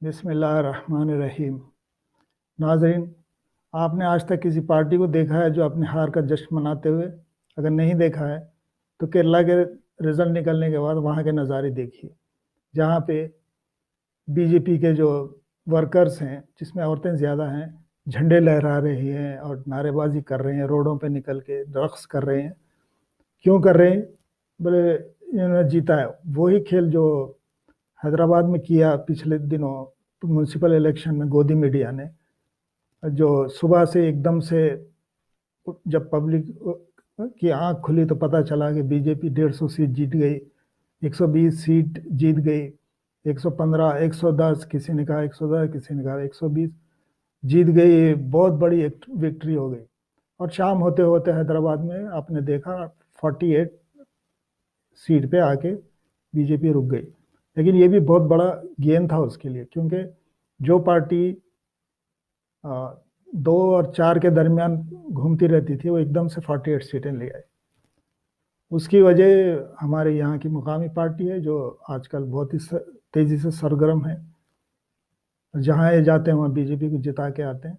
बिस्मिल्लाहिर्रहमानिर्रहीम। नाज़रीन, आपने आज तक किसी पार्टी को देखा है जो अपनी हार का जश्न मनाते हुए? अगर नहीं देखा है तो केरला के रिजल्ट निकलने के बाद वहाँ के नज़ारे देखिए, जहाँ पे बीजेपी के जो वर्कर्स हैं, जिसमें औरतें ज़्यादा हैं, झंडे लहरा रही हैं और नारेबाजी कर रहे हैं, रोडों पे निकल के रक़्स कर रहे हैं। क्यों कर रहे हैं? बोले इन्होंने जीता है। वही खेल जो हैदराबाद में किया पिछले दिनों म्यूनसिपल इलेक्शन में गोदी मीडिया ने, जो सुबह से एकदम से जब पब्लिक की आंख खुली तो पता चला कि बीजेपी 150 सीट जीत गई, 120 सीट जीत गई, 115, 110, किसी ने कहा 110, किसी ने कहा 120 जीत गई। बहुत बड़ी विक्ट्री हो गई। और शाम होते होते हैदराबाद में आपने देखा 48 सीट पे आके बीजेपी रुक गई। लेकिन ये भी बहुत बड़ा गेन था उसके लिए, क्योंकि जो पार्टी 2 और 4 के दरमियान घूमती रहती थी, वो एकदम से 48 सीटें ले आई। उसकी वजह हमारे यहाँ की मुकामी पार्टी है, जो आजकल बहुत ही तेज़ी से सरगर्म है। जहाँ ये जाते हैं वहाँ बीजेपी को जिता के आते हैं।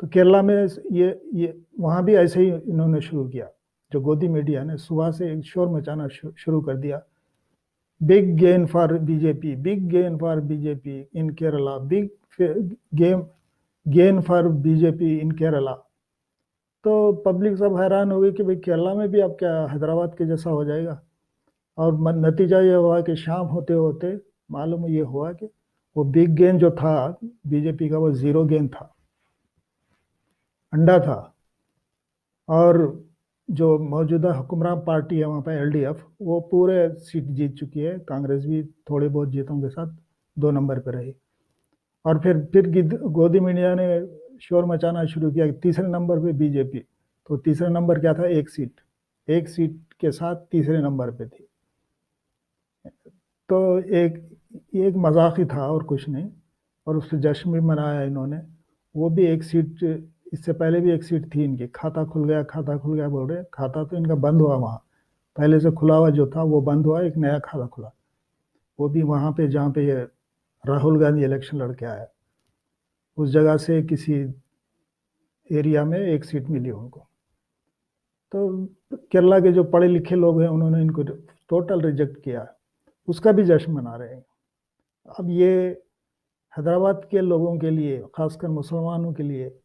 तो केरला में ये वहाँ भी ऐसे ही इन्होंने शुरू किया। जो गोदी मीडिया ने सुबह से एक शोर मचाना शुरू कर दिया, big gain for BJP, big gain for BJP in Kerala, big gain for BJP in Kerala. तो पब्लिक सब हैरान हो गई कि भाई केरला में भी अब क्या हैदराबाद के जैसा हो जाएगा। और नतीजा ये हुआ कि शाम होते होते मालूम ये हुआ कि वो बिग गेन जो था बीजेपी का, वो ज़ीरो गेन था, अंडा था। और जो मौजूदा हुक्मरान पार्टी है वहाँ पर एलडीएफ, वो पूरे सीट जीत चुकी है। कांग्रेस भी थोड़े बहुत जीतों के साथ 2 नंबर पर रही। और फिर गोदी मीडिया ने शोर मचाना शुरू किया कि तीसरे नंबर पे बीजेपी। तो तीसरा नंबर क्या था? एक सीट के साथ तीसरे नंबर पे थी। तो एक मजाक ही था और कुछ नहीं। और उससे जश्न भी मनाया इन्होंने। वो भी एक सीट, इससे पहले भी एक सीट थी इनकी, खाता खुल गया, खाता खुल गया बोल रहे। खाता तो इनका बंद हुआ वहाँ, पहले से खुला हुआ जो था वो बंद हुआ, एक नया खाता खुला। वो भी वहाँ पे जहाँ पे ये राहुल गांधी इलेक्शन लड़के आया, उस जगह से किसी एरिया में एक सीट मिली उनको। तो केरला के जो पढ़े लिखे लोग हैं उन्होंने इनको टोटल रिजेक्ट किया, उसका भी जश्न मना रहे हैं। अब ये हैदराबाद के लोगों के लिए, खासकर मुसलमानों के लिए,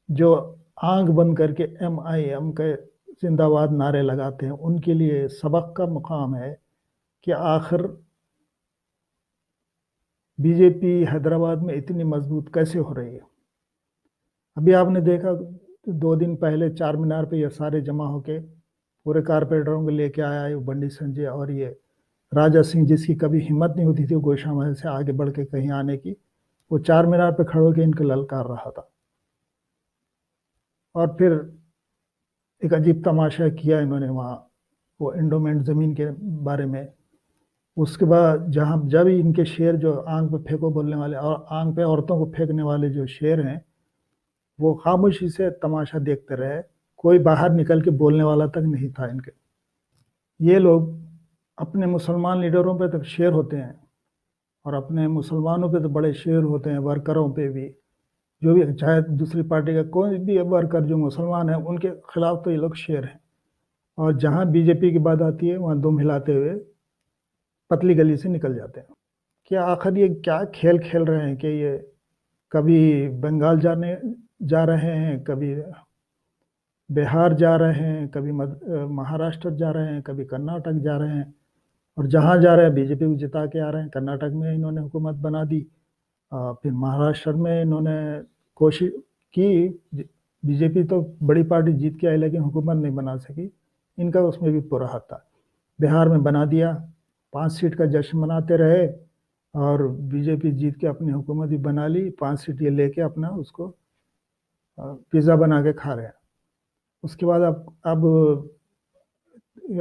जो आंख बंद करके MIM के जिंदाबाद नारे लगाते हैं, उनके लिए सबक का मुकाम है कि आखिर बीजेपी हैदराबाद में इतनी मजबूत कैसे हो रही है। अभी आपने देखा 2 दिन पहले चार मीनार पे ये सारे जमा होके पूरे कारपोरेटरों को लेके आया है बंडी संजय और ये राजा सिंह, जिसकी कभी हिम्मत नहीं होती थी गोशा महल से आगे बढ़ के कहीं आने की। वो चार मीनार पे खड़े होकर इनको ललकार रहा था। और फिर एक अजीब तमाशा किया इन्होंने वहाँ, वो एंडोमेंट ज़मीन के बारे में। उसके बाद जहाँ जब इनके शेर, जो आंख पे फेंको बोलने वाले और आंख पे औरतों को फेंकने वाले जो शेर हैं, वो खामोशी से तमाशा देखते रहे। कोई बाहर निकल के बोलने वाला तक नहीं था इनके। ये लोग अपने मुसलमान लीडरों पे तो शेर होते हैं, और अपने मुसलमानों पे तो बड़े शेर होते हैं, वर्करों पे भी। जो भी, चाहे दूसरी पार्टी का कोई भी वर्कर जो मुसलमान है, उनके खिलाफ तो ये लोग शेर हैं। और जहाँ बीजेपी की बात आती है वहाँ दुम हिलाते हुए पतली गली से निकल जाते हैं। क्या आखिर ये क्या खेल खेल रहे हैं कि ये कभी बंगाल जा रहे हैं, कभी बिहार जा रहे हैं, कभी महाराष्ट्र जा रहे हैं, कभी कर्नाटक जा रहे हैं, और जहाँ जा रहे हैं बीजेपी को जिता के आ रहे हैं। कर्नाटक में इन्होंने हुकूमत बना दी, फिर महाराष्ट्र में इन्होंने कोशिश की। बीजेपी तो बड़ी पार्टी जीत के आई, लेकिन हुकूमत नहीं बना सकी। इनका उसमें भी पूरा हाथ था। बिहार में बना दिया, 5 सीट का जश्न मनाते रहे, और बीजेपी जीत के अपनी हुकूमत भी बना ली। 5 सीट ये लेके अपना उसको पिज़्ज़ा बना के खा रहे हैं। उसके बाद अब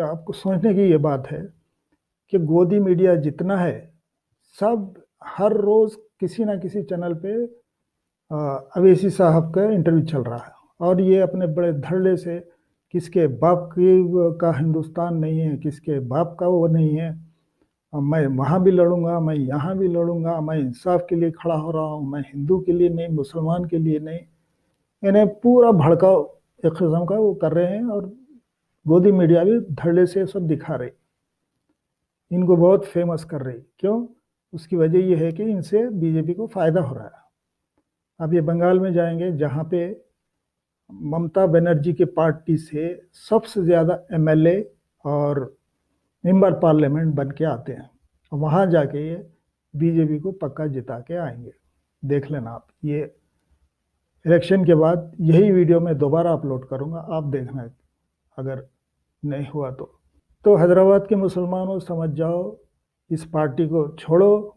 आपको सोचने की ये बात है कि गोदी मीडिया जितना है, सब हर रोज़ किसी ना किसी चैनल पे अवैसी साहब का इंटरव्यू चल रहा है। और ये अपने बड़े धड़ल्ले से, किसके बाप की का हिंदुस्तान नहीं है, किसके बाप का वो नहीं है, मैं वहाँ भी लड़ूंगा, मैं यहाँ भी लड़ूंगा, मैं इंसाफ के लिए खड़ा हो रहा हूँ, मैं हिंदू के लिए नहीं, मुसलमान के लिए नहीं। इन्हें पूरा भड़काव एक किस्म का वो कर रहे हैं, और गोदी मीडिया भी धड़ल्ले से सब दिखा रही, इनको बहुत फेमस कर रही। क्यों? उसकी वजह यह है कि इनसे बीजेपी को फायदा हो रहा है। अब ये बंगाल में जाएंगे जहाँ पे ममता बनर्जी की पार्टी से सबसे ज्यादा एमएलए और मेंबर पार्लियामेंट बन के आते हैं, वहां जाके ये बीजेपी को पक्का जिता के आएंगे। देख लेना आप, ये इलेक्शन के बाद यही वीडियो मैं दोबारा अपलोड करूंगा, आप देखना अगर नहीं हुआ तो हैदराबाद के मुसलमानों समझ जाओ, इस पार्टी को छोड़ो,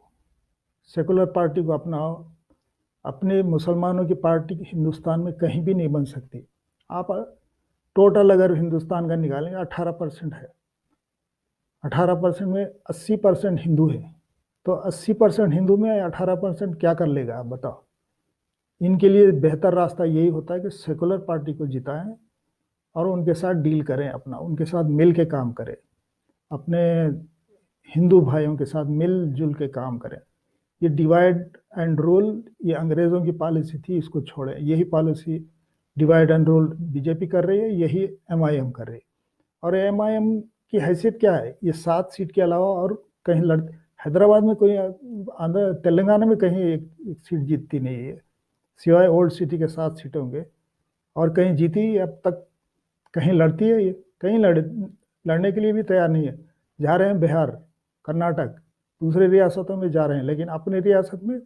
सेकुलर पार्टी को अपनाओ। अपने मुसलमानों की पार्टी हिंदुस्तान में कहीं भी नहीं बन सकती। आप टोटल अगर हिंदुस्तान का निकालेंगे 18% है, 18% में 80% हिंदू है, तो 80% हिंदू में 18% क्या कर लेगा आप बताओ। इनके लिए बेहतर रास्ता यही होता है कि सेकुलर पार्टी को जिताएं और उनके साथ डील करें, अपना उनके साथ मिल के काम करें, अपने हिंदू भाइयों के साथ मिलजुल के काम करें। ये डिवाइड एंड रूल, ये अंग्रेज़ों की पॉलिसी थी, इसको छोड़ें। यही policy divide and rule BJP कर रही है, यही एमआईएम कर रही है। और एमआईएम की हैसियत क्या है? ये 7 सीट के अलावा और कहीं हैदराबाद में कोई, आंध्र तेलंगाना में कहीं एक सीट जीतती नहीं है, सिवाय ओल्ड सिटी के 7 सीटें होंगे। और कहीं जीती अब तक, कहीं लड़ती है ये? कहीं लड़ने के लिए भी तैयार नहीं है। जा रहे हैं बिहार, कर्नाटक, दूसरे रियासतों में जा रहे हैं, लेकिन अपनी रियासत में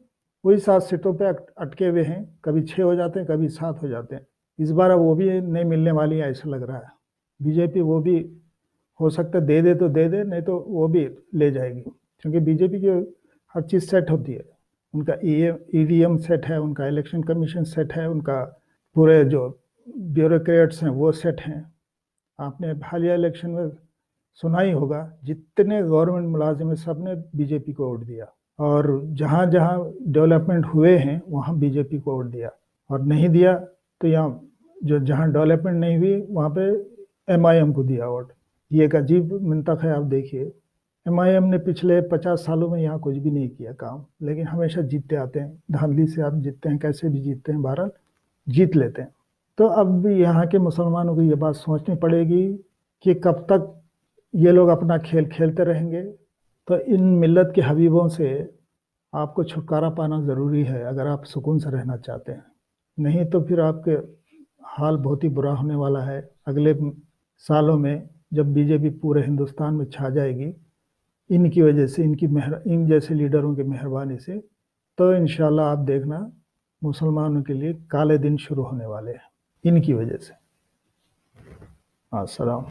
वही 7 सीटों पे अटके हुए हैं। कभी 6 हो जाते हैं, कभी 7 हो जाते हैं। इस बार वो भी नहीं मिलने वाली है ऐसा लग रहा है। बीजेपी वो भी हो सकता है दे दे तो दे दे, नहीं तो वो भी ले जाएगी, क्योंकि बीजेपी की हर चीज़ सेट होती है। उनका ईवीएम सेट है, उनका इलेक्शन कमीशन सेट है, उनका पूरे जो ब्यूरोक्रेट्स हैं वो सेट हैं। आपने हालिया इलेक्शन में सुना ही होगा, जितने गवर्नमेंट मुलाजिम हैं सब ने बीजेपी को वोट दिया, और जहाँ जहाँ डेवलपमेंट हुए हैं वहाँ बीजेपी को वोट दिया, और नहीं दिया तो यहाँ जो जहाँ डेवलपमेंट नहीं हुई वहाँ पे एमआईएम को दिया वोट। ये एक अजीब मंतक है। आप देखिए, एमआईएम ने पिछले 50 सालों में यहाँ कुछ भी नहीं किया काम, लेकिन हमेशा जीतते आते हैं। धांधली से आप जीतते हैं, कैसे भी जीतते हैं, बहरहाल जीत लेते हैं। तो अब यहाँ के मुसलमानों को ये बात सोचनी पड़ेगी कि कब तक ये लोग अपना खेल खेलते रहेंगे। तो इन मिल्लत के हबीबों से आपको छुटकारा पाना ज़रूरी है, अगर आप सुकून से रहना चाहते हैं। नहीं तो फिर आपके हाल बहुत ही बुरा होने वाला है अगले सालों में, जब बीजेपी पूरे हिंदुस्तान में छा जाएगी इनकी वजह से, इन जैसे लीडरों की मेहरबानी से। तो इंशाल्लाह आप देखना, मुसलमानों के लिए काले दिन शुरू होने वाले हैं इनकी वजह से। अस्सलाम।